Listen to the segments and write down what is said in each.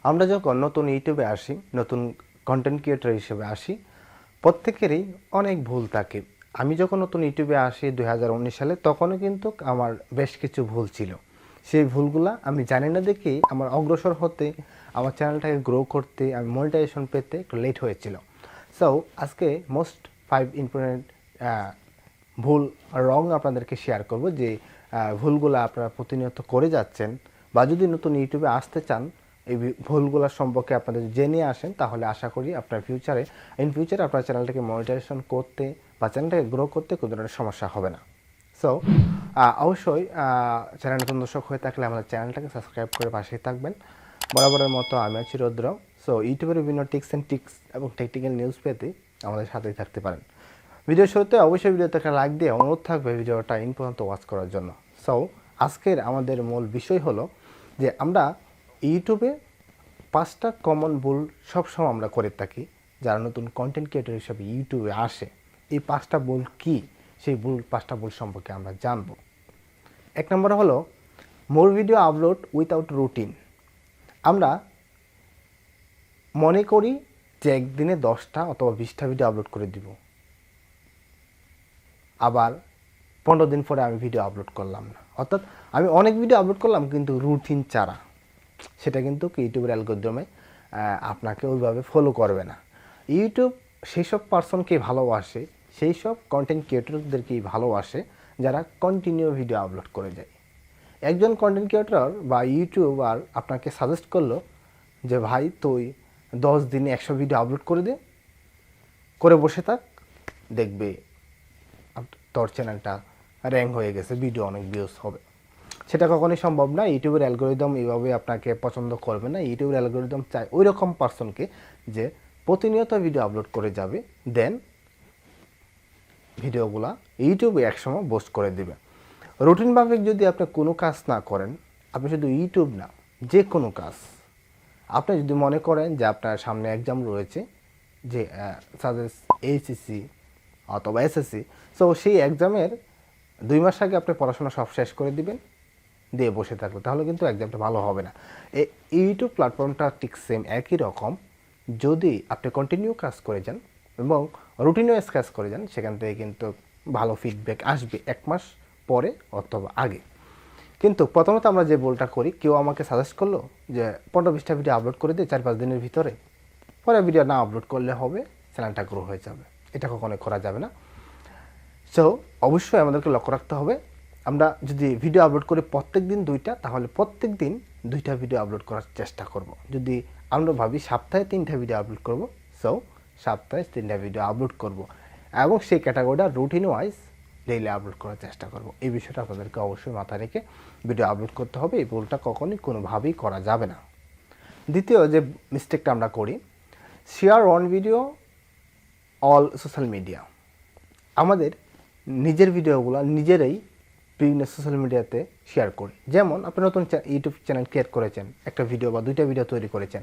আমরা যখন নতুন ইউটিউবে আসি, নতুন কন্টেন্ট ক্রিয়েটর হিসেবে আসি, প্রত্যেকেরই অনেক ভুল থাকে। আমি যখন নতুন ইউটিউবে আসি 2019 সালে, তখনও কিন্তু আমার বেশ কিছু ভুল ছিল। সেই ভুলগুলা আমি জানি না দেখেই আমার অগ্রসর হতে, আমার চ্যানেলটাকে গ্রো করতে, আমি মনিটাইজেশন পেতে একটু লেট হয়েছিল। সো আজকে মোস্ট 5 ইম্পর্টেন্ট ভুল রং আপনাদেরকে শেয়ার করব, যে ভুলগুলো আপনারা প্রতিনিয়ত করে যাচ্ছেন, বা যদি নতুন ইউটিউবে আসতে চান এই ভুলগুলো সম্পর্কে আপনাদের জেনে আসেন, তাহলে আশা করি আপনার ইন ফিউচারে আপনার চ্যানেলটাকে মনিটাইজেশন করতে বা চ্যানেলটাকে গ্রো করতে কোনো ধরনের সমস্যা হবে না। সো অবশ্যই চ্যানেল নতুন দর্শক হয়ে থাকলে আমাদের চ্যানেলটাকে সাবস্ক্রাইব করে পাশেই থাকবেন। বরাবরের মতো আমি আছি রুদ্র। সো ইউটিউবের বিভিন্ন টিপস এবং টেকনিক্যাল নিউজ পেতে আমাদের সাথেই থাকতে পারেন। ভিডিও শুরুতে অবশ্যই ভিডিওতে একটা লাইক দিয়ে অনুরোধ থাকবে ভিডিওটা ইন পর্যন্ত ওয়াচ করার জন্য। সো আজকের আমাদের মূল বিষয় হলো যে আমরা ইউটিউবে 5টা কমন ভুল সবসময় আমরা করে থাকি যারা নতুন কন্টেন্ট ক্রিয়েটর হিসেবে ইউটিউবে আসে। এই 5টা ভুল কী, সেই 5টা ভুল সম্পর্কে আমরা জানব। 1 নম্বর হলো more video upload without routine. আমরা মনে করি যে একদিনে 10টা অথবা 20টা ভিডিও আপলোড করে দিব, আবার 15 দিন পরে আমি ভিডিও আপলোড করলাম না, অর্থাৎ আমি অনেক ভিডিও আপলোড করলাম কিন্তু রুটিন ছাড়া। সেটা কিন্তু ইউটিউবের অ্যালগরিদমে আপনাকে ওইভাবে ফলো করবে না। ইউটিউব সেই সব পার্সনকেই ভালোবাসে, সেই সব কন্টেন্ট ক্রিয়েটরদেরকেই ভালোবাসে যারা কন্টিনিউ ভিডিও আপলোড করে যায়। একজন কন্টেন্ট ক্রিয়েটর বা ইউটিউবার আপনাকে সাজেস্ট করলো যে ভাই তুই 10 দিনে 100 ভিডিও আপলোড করে দে, করে বসে থাক, দেখবে তোর চ্যানেলটা র্যাঙ্ক হয়ে গেছে, ভিডিও অনেক ভিউজ হবে। সেটা কখনোই সম্ভব না। ইউটিউবের অ্যালগরিদম এইভাবে আপনাকে পছন্দ করবে না। ইউটিউবের অ্যালগরিদম চায় ওই রকম পার্সনকে যে প্রতিনিয়ত ভিডিও আপলোড করে যাবে, দেন ভিডিওগুলা ইউটিউবে একসময় পোস্ট করে দেবে। রুটিনভাবে যদি আপনি কোনো কাজ না করেন, আপনি শুধু ইউটিউব না, যে কোনো কাজ, আপনি যদি মনে করেন যে আপনার সামনে এক্সাম রয়েছে, যে সাজেস এইচএসসি অথবা এসএসসি, সো সেই এক্সামের 2 মাস আগে আপনি পড়াশোনা সব শেষ করে দিবেন, দিয়ে বসে থাকবে, তাহলে কিন্তু এক্সামটা ভালো হবে না। এই ইউটিউব প্ল্যাটফর্মটা ঠিক সেম একই রকম। যদি আপনি কন্টিনিউ কাজ করে যান এবং রুটিনওয়াইজ কাজ করে যান, সেখান থেকে কিন্তু ভালো ফিডব্যাক আসবে 1 মাস পরে অথবা আগে। কিন্তু প্রথমত আমরা যে ভুলটা করি, কেউ আমাকে সাজেস্ট করলো যে 15-20টা ভিডিও আপলোড করে দিই 4-5 দিনের ভিতরে, পরে ভিডিও না আপলোড করলে হবে, চ্যানেলটা গ্রো হয়ে যাবে। এটা কখনোই করা যাবে না। সো অবশ্যই আমাদেরকে লক্ষ্য রাখতে হবে, আমরা যদি ভিডিও আপলোড করি প্রত্যেক দিন 2টা, তাহলে প্রত্যেক দিন 2টা ভিডিও আপলোড করার চেষ্টা করব। যদি আমরা ভাবি সপ্তাহে 3টা ভিডিও আপলোড করব, সো সপ্তাহে 3টা ভিডিও আপলোড করব, এবং সেই ক্যাটাগরিটা রুটিন ওয়াইজ ডেইলি আপলোড করার চেষ্টা করব। এই বিষয়টা আপনাদেরকে অবশ্যই মাথায় রেখে ভিডিও আপলোড করতে হবে। এই ভুলটা কখনোই কোনোভাবেই করা যাবে না। দ্বিতীয় যে মিস্টেকটা আমরা করি, share one video all social media. আমাদের নিজের ভিডিওগুলো নিজেরাই বিভিন্ন সোশ্যাল মিডিয়াতে শেয়ার করি। যেমন আপনি নতুন ইউটিউব চ্যানেল ক্রিয়েট করেছেন, একটা ভিডিও বা 2টা ভিডিও তৈরি করেছেন,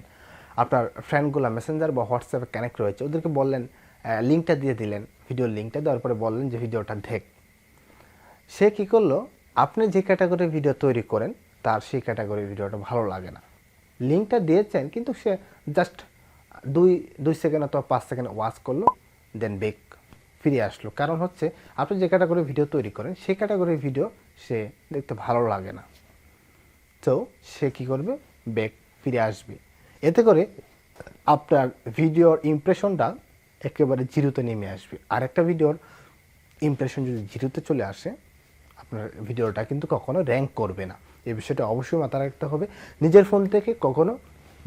আপনার ফ্রেন্ডগুলো মেসেঞ্জার বা হোয়াটসঅ্যাপে কানেক্ট রয়েছে, ওদেরকে বললেন, লিঙ্কটা দিয়ে দিলেন, ভিডিওর লিঙ্কটা দেওয়ার পরে বললেন যে ভিডিওটা দেখ। সে কী করলো, আপনি যে ক্যাটাগরির ভিডিও তৈরি করেন তার সেই ক্যাটাগরির ভিডিওটা ভালো লাগে না, লিঙ্কটা দিয়েছেন কিন্তু সে জাস্ট 2 সেকেন্ড অথবা 5 সেকেন্ড ওয়াচ করলো, দেন বেক ফিরে আসলো। কারণ হচ্ছে আপনি যে ক্যাটাগরির ভিডিও তৈরি করেন সেই ক্যাটাগরির ভিডিও সে দেখতে ভালো লাগে না, তো সে কী করবে, ব্যাক ফিরে আসবে। এতে করে আপনার ভিডিওর ইমপ্রেশনটা একেবারে জিরোতে নেমে আসবে। আর একটা ভিডিওর ইমপ্রেশন যদি জিরোতে চলে আসে, আপনার ভিডিওটা কিন্তু কখনো র্যাঙ্ক করবে না। এই বিষয়টা অবশ্যই মাথায় রাখতে হবে। নিজের ফোন থেকে কখনো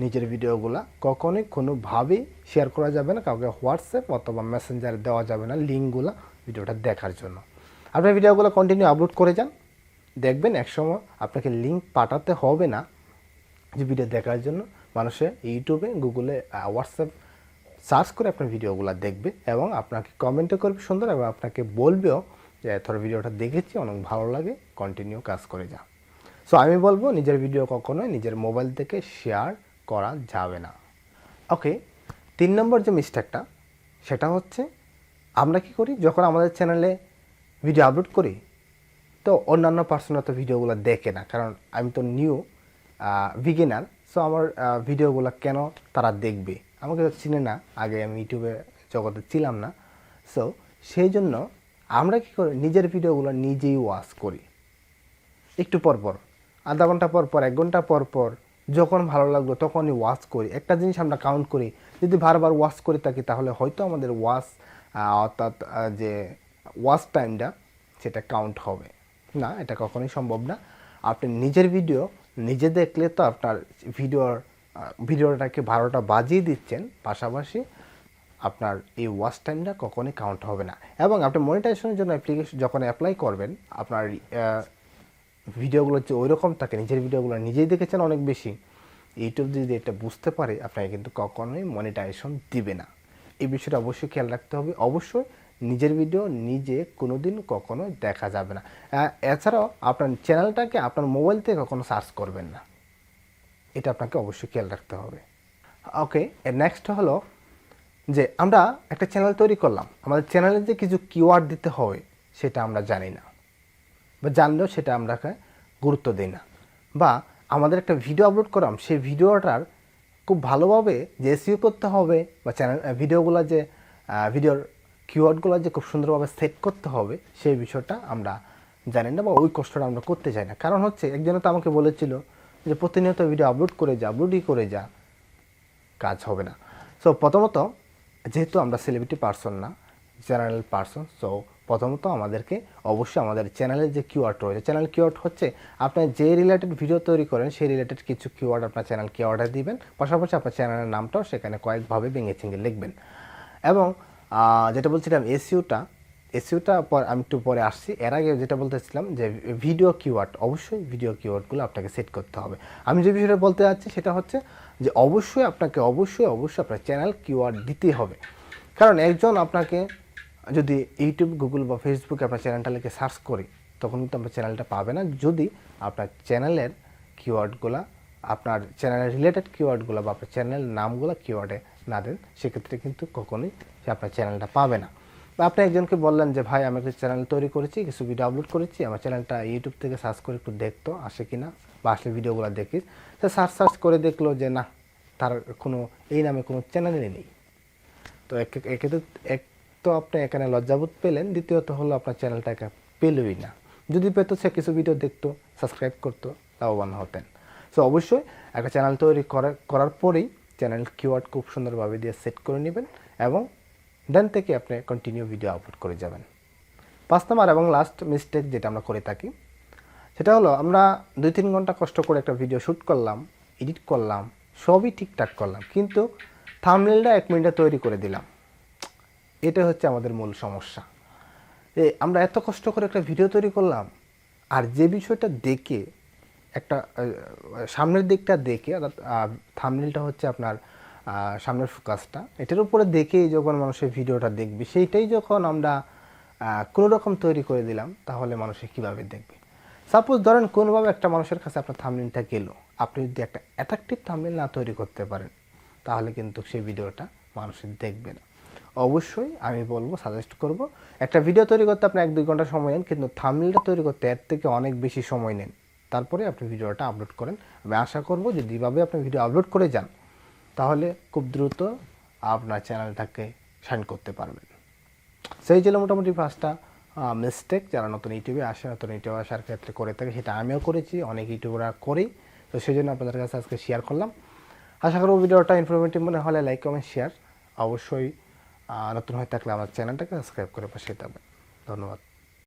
নিজের ভিডিওগুলো কখনোই কোনোভাবেই শেয়ার করা যাবে না, কাউকে হোয়াটসঅ্যাপ অথবা মেসেঞ্জারে দেওয়া যাবে না লিঙ্কগুলো ভিডিওটা দেখার জন্য। আপনার ভিডিওগুলো কন্টিনিউ আপলোড করে যান, দেখবেন একসময় আপনাকে লিঙ্ক পাঠাতে হবে না যে ভিডিও দেখার জন্য। মানুষে ইউটিউবে, গুগলে, হোয়াটসঅ্যাপ সার্চ করে আপনার ভিডিওগুলো দেখবে এবং আপনাকে কমেন্টও করবে সুন্দর, এবং আপনাকে বলবেও যে তোর ভিডিওটা দেখেছি, অনেক ভালো লাগে, কন্টিনিউ কাজ করে যা। সো আমি বলবো নিজের ভিডিও কখনোই নিজের মোবাইল থেকে শেয়ার করা যাবে না। ওকে, 3 নম্বর যে মিস্টেকটা, সেটা হচ্ছে আমরা কি করি, যখন আমাদের চ্যানেলে ভিডিও আপলোড করি তো অন্যান্য পার্সোনাল তো ভিডিওগুলো দেখে না, কারণ আমি তো নিউ বিগিনার, সো আমার ভিডিওগুলো কেন তারা দেখবে, আমাকে তো চিনে না, আগে আমি ইউটিউবে জগতে ছিলাম না। সো সেই জন্য আমরা কী করি, নিজের ভিডিওগুলো নিজেই ওয়াচ করি, একটু পর পর, আধা ঘন্টা পর পর, 1 ঘন্টা পর পর, যখন ভালো লাগলো তখনই ওয়াচ করি। একটা জিনিস আমরা কাউন্ট করি, যদি বারবার ওয়াচ করে থাকি তাহলে হয়তো আমাদের ওয়াচ অর্থাৎ যে ওয়াচ টাইমটা সেটা কাউন্ট হবে না, এটা কখনোই সম্ভব না। আপনি নিজের ভিডিও নিজে দেখলে তো আপনার ভিডিওটাকে 12টা বাজিয়ে দিচ্ছেন, পাশাপাশি আপনার এই ওয়াচ টাইমটা কখনোই কাউন্ট হবে না। এবং আপনি মনিটাইজেশনের জন্য অ্যাপ্লিকেশন যখন অ্যাপ্লাই করবেন, আপনার ভিডিওগুলো যে ওই রকম থাকে, নিজের ভিডিওগুলো নিজেই দেখেছেন অনেক বেশি, ইউটিউব যদি এটা বুঝতে পারে আপনাকে কিন্তু কখনোই মনিটাইজেশন দিবে না। এই বিষয়টা অবশ্যই খেয়াল রাখতে হবে। অবশ্যই নিজের ভিডিও নিজে কোনোদিন কখনো দেখা যাবে না। এছাড়াও আপনার চ্যানেলটাকে আপনার মোবাইল থেকে কখনো সার্চ করবেন না, এটা আপনাকে অবশ্যই খেয়াল রাখতে হবে। ওকে, নেক্সট হলো যে আমরা একটা চ্যানেল তৈরি করলাম, আমাদের চ্যানেলে যে কিছু কিওয়ার্ড দিতে হবে সেটা আমরা জানি না, বা জানলেও সেটা আমরা গুরুত্ব দিই না। বা আমাদের একটা ভিডিও আপলোড করলাম, সেই ভিডিওটার খুব ভালোভাবে যে এসইও করতে হবে, বা চ্যানেল ভিডিওগুলো যে ভিডিওর কিওয়ার্ডগুলো যে খুব সুন্দরভাবে সেট করতে হবে, সেই বিষয়টা আমরা জানি না, বা ওই কষ্টটা আমরা করতে চাই না। কারণ হচ্ছে একজনে তো আমাকে বলেছিল যে প্রতিনিয়ত ভিডিও আপলোড করে যা, কাজ হবে না। সো প্রথমত, যেহেতু আমরা সেলিব্রিটি পার্সন না, চ্যানেল পার্সন, সো প্রথমত আমাদেরকে অবশ্যই আমাদের চ্যানেলের যে কিওয়ার্ড রয়েছে, চ্যানেল কিওয়ার্ড হচ্ছে আপনার যে রিলেটেড ভিডিও তৈরি করেন সেই রিলেটেড কিছু কিওয়ার্ড আপনার চ্যানেল কিওয়ার্ডে দিবেন, পাশাপাশি আপনার চ্যানেলের নামটাও সেখানে কয়েকভাবে ভেঙে চিঙে লিখবেন। এবং যেটা বলছিলাম এসইওটা আমি একটু পরে আসছি। এর আগে যেটা বলতেছিলাম যে ভিডিও কিওয়ার্ড, অবশ্যই ভিডিও কিওয়ার্ডগুলো আপনাকে সেট করতে হবে। আমি যে বিষয়টা বলতে যাচ্ছি সেটা হচ্ছে যে আপনাকে অবশ্যই আপনার চ্যানেল কিওয়ার্ড দিতে হবে। কারণ একজন আপনাকে যদি ইউটিউব, গুগল বা ফেসবুকে আপনার চ্যানেলটা লিখে সার্চ করি, তখন কিন্তু আপনার চ্যানেলটা পাবে না, যদি আপনার চ্যানেলের কিওয়ার্ডগুলো, আপনার চ্যানেলের রিলেটেড কিওয়ার্ডগুলো বা আপনার চ্যানেল নামগুলো কিওয়ার্ডে না দেন, সেক্ষেত্রে কিন্তু কখনোই সে আপনার চ্যানেলটা পাবে না। বা আপনি একজনকে বললেন যে ভাই আমি একটা চ্যানেল তৈরি করেছি, কিছু ভিডিও আপলোড করেছি, আমার চ্যানেলটা ইউটিউব থেকে সার্চ করে একটু দেখতো আসে কিনা, বা আসলে ভিডিওগুলো দেখিস, সে সার্চ করে দেখলো যে না, তার কোনো এই নামে কোনো চ্যানেলই নেই। তো এক তো আপনি এখানে লজ্জাবোধ পেলেন, দ্বিতীয়ত হলো আপনার চ্যানেলটাকে পেলই না। যদি পেতো সে কিছু ভিডিও দেখতো, সাবস্ক্রাইব করতো, লাভবান হতেন। সো অবশ্যই একটা চ্যানেল তৈরি করার পরেই চ্যানেল কিওয়ার্ড খুব সুন্দরভাবে দিয়ে সেট করে নেবেন, এবং দেন থেকে আপনি কন্টিনিউ ভিডিও আপলোড করে যাবেন। 5 নম্বর এবং লাস্ট মিস্টেক যেটা আমরা করে থাকি, সেটা হলো আমরা 2-3 ঘন্টা কষ্ট করে একটা ভিডিও শ্যুট করলাম, এডিট করলাম, সবই ঠিকঠাক করলাম, কিন্তু থাম্বনেলটা 1 মিনিটে তৈরি করে দিলাম। এটা হচ্ছে আমাদের মূল সমস্যা। আমরা এত কষ্ট করে একটা ভিডিও তৈরি করলাম, আর যে বিষয়টা দেখে একটা সামনের দিকটা দেখে, অর্থাৎ থাম্বনেলটা হচ্ছে আপনার সামনের ফোকাসটা, এটার উপরে দেখেই যখন মানুষের ভিডিওটা দেখবে, সেইটাই যখন আমরা কোনো রকম তৈরি করে দিলাম, তাহলে মানুষে কীভাবে দেখবে? সাপোজ ধরেন কোনোভাবে একটা মানুষের কাছে আপনার থাম্বনেলটা গেল, আপনি যদি একটা অ্যাট্রাকটিভ থাম্বনেল না তৈরি করতে পারেন, তাহলে কিন্তু সেই ভিডিওটা মানুষের দেখবে না। অবশ্যই আমি বলবো, সাজেস্ট করব, একটা ভিডিও তৈরি করতে আপনি 1-2 ঘন্টা সময় নেন, কিন্তু থাম্বনেলটা তৈরি করতে এর থেকে অনেক বেশি সময় নেন, তারপরে আপনি ভিডিওটা আপলোড করেন। আমি আশা করব যদি এভাবে আপনি ভিডিও আপলোড করে যান, তাহলে খুব দ্রুত আপনার চ্যানেলটাকে শাইন করতে পারবেন। সেই ছিল মোটামুটি 5টা মিস্টেক যারা নতুন ইউটিউবে আসার ক্ষেত্রে করে থাকে, সেটা আমিও করেছি, অনেক ইউটিউবাররা করেই। তো সেই জন্য আপনাদের কাছে আজকে শেয়ার করলাম। আশা করব ভিডিওটা ইনফরমেটিভ মনে হলে লাইক, কমেন্ট, শেয়ার। অবশ্যই নতুন হয়ে থাকলে আমার চ্যানেলটাকে সাবস্ক্রাইব করে পাশে থাকবেন। ধন্যবাদ।